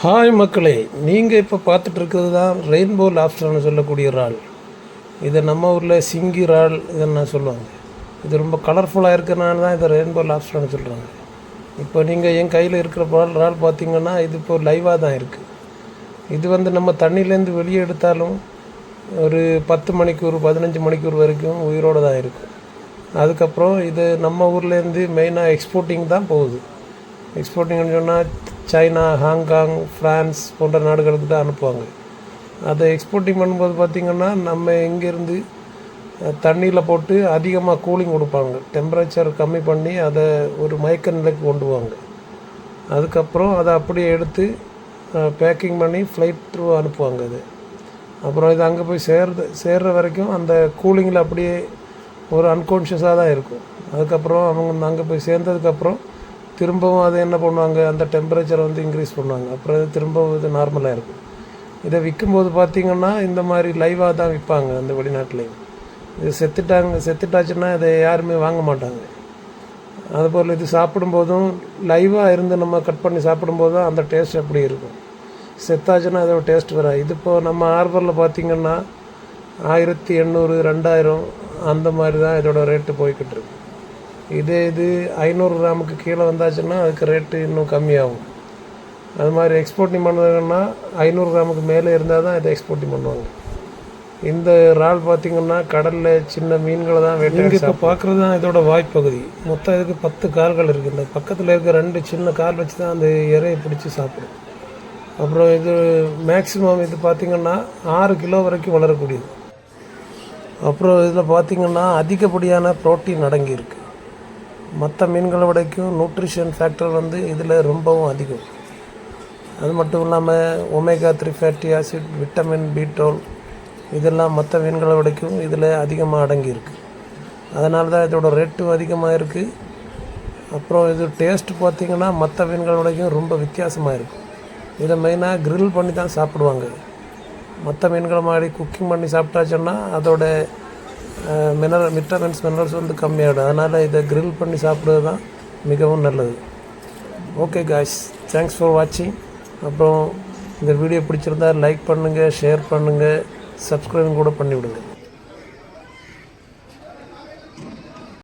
Hi மக்களே, நீங்கள் இப்போ பார்த்துட்டு இருக்கிறது தான் ரெயின்போ லாப்ஸ்டர்னு சொல்லக்கூடிய இறால். இதை நம்ம ஊரில் சிங்கி இறால் இதெல்லாம் சொல்லுவாங்க. இது ரொம்ப கலர்ஃபுல்லாக இருக்கிறனால தான் இதை ரெயின்போ லாப்ஸ்டர்னு சொல்கிறாங்க. இப்போ நீங்கள் என் கையில் இருக்கிற இறால் பார்த்திங்கன்னா இது இப்போ லைவாக தான் இருக்குது. இது நம்ம தண்ணியிலேருந்து வெளியே எடுத்தாலும் ஒரு 10 மணிக்கூர் 15 மணிக்கூர் வரைக்கும் உயிரோடு தான் இருக்குது. அதுக்கப்புறம் இது நம்ம ஊர்லேருந்து மெயினாக எக்ஸ்போர்ட்டிங் தான் போகுது. எக்ஸ்போர்ட்டிங்னு சொன்னால் சைனா, ஹாங்காங், ஃப்ரான்ஸ் போன்ற நாடுகளுக்கு தான் அனுப்புவாங்க. அதை எக்ஸ்போர்ட்டிங் பண்ணும்போது பார்த்திங்கன்னா நம்ம இங்கேருந்து தண்ணியில் போட்டு அதிகமாக கூலிங் கொடுப்பாங்க. டெம்பரேச்சர் கம்மி பண்ணி அதை ஒரு மயக்க நிலைக்கு கொண்டு போவாங்க. அதுக்கப்புறம் அதை அப்படியே எடுத்து பேக்கிங் பண்ணி ஃப்ளைட் த்ரூ அனுப்புவாங்க. அது அப்புறம் இது அங்கே போய் சேர்ற வரைக்கும் அந்த கூலிங்கில் அப்படியே ஒரு அன்கான்ஷியஸாக தான் இருக்கும். அதுக்கப்புறம் அவங்க அங்கே போய் சேர்ந்ததுக்கப்புறம் திரும்பவும் அதை என்ன பண்ணுவாங்க, அந்த டெம்பரேச்சரை இன்க்ரீஸ் பண்ணுவாங்க. அப்புறம் இது திரும்பவும் இது நார்மலாக இருக்கும். இதை விற்கும்போது பார்த்திங்கன்னா இந்த மாதிரி லைவாக தான் விற்பாங்க அந்த வெளிநாட்டிலையும். இது செத்துட்டாச்சுன்னா இதை யாருமே வாங்க மாட்டாங்க. அதுபோல் இது சாப்பிடும்போதும் லைவாக இருந்து நம்ம கட் பண்ணி சாப்பிடும்போது தான் அந்த டேஸ்ட் எப்படி இருக்கும். செத்தாச்சுன்னா அதோட டேஸ்ட் வராது. இது இப்போது நம்ம ஹார்பரில் பார்த்திங்கன்னா 1800 2000 அந்த மாதிரி தான் இதோட ரேட்டு போய்கிட்டு இருக்கு. இது 500 கிராமுக்கு கீழே வந்தாச்சுன்னா அதுக்கு ரேட்டு இன்னும் கம்மியாகும். அது மாதிரி எக்ஸ்போர்ட்டிங் பண்ணுறதுன்னா 500 கிராமுக்கு மேலே இருந்தால் தான் இதை எக்ஸ்போர்ட்டிங் பண்ணுவாங்க. இந்த இறால் பார்த்திங்கன்னா கடலில் சின்ன மீன்களை தான் வேட்டையாடி இப்போ பார்க்குறது தான் இதோட வாய்ப்பகுதி. மொத்தம் இதுக்கு 10 கால்கள் இருக்குது. இந்த பக்கத்தில் இருக்க 2 சின்ன கால் வச்சு தான் அந்த இறையை பிடிச்சி சாப்பிடும். அப்புறம் இது மேக்ஸிமம் இது பார்த்திங்கன்னா 6 கிலோ வரைக்கும் வளரக்கூடியது. அப்புறம் இதில் பார்த்திங்கன்னா அதிகப்படியான ப்ரோட்டீன் அடங்கியிருக்கு. மற்ற மீன்களை விடைக்கும் நியூட்ரிஷன் ஃபேக்டர் இதில் ரொம்பவும் அதிகம். அது மட்டும் இல்லாமல் omega 3 fatty acid, vitamin B12 இதெல்லாம் மற்ற மீன்களை விடைக்கும் இதில் அதிகமாக அடங்கியிருக்கு. அதனால தான் இதோட ரேட்டும் அதிகமாக இருக்குது. அப்புறம் இது டேஸ்ட்டு பார்த்திங்கன்னா மற்ற மீன்களை விடைக்கும் ரொம்ப வித்தியாசமாக இருக்கும். இதை மெயினாக க்ரில் பண்ணி தான் சாப்பிடுவாங்க. மற்ற மீன்களை மாதிரி குக்கிங் பண்ணி சாப்பிட்டாச்சுன்னா அதோட மினரல்ஸ் கம்மியாகிடும். அதனால் இதை க்ரில் பண்ணி சாப்பிட்றது தான் மிகவும் நல்லது. ஓகே காய்ஸ், தேங்க்ஸ் ஃபார் வாட்சிங். அப்புறம் இந்த வீடியோ பிடிச்சிருந்தால் லைக் பண்ணுங்கள், ஷேர் பண்ணுங்கள், சப்ஸ்கிரைப் கூட பண்ணிவிடுங்க.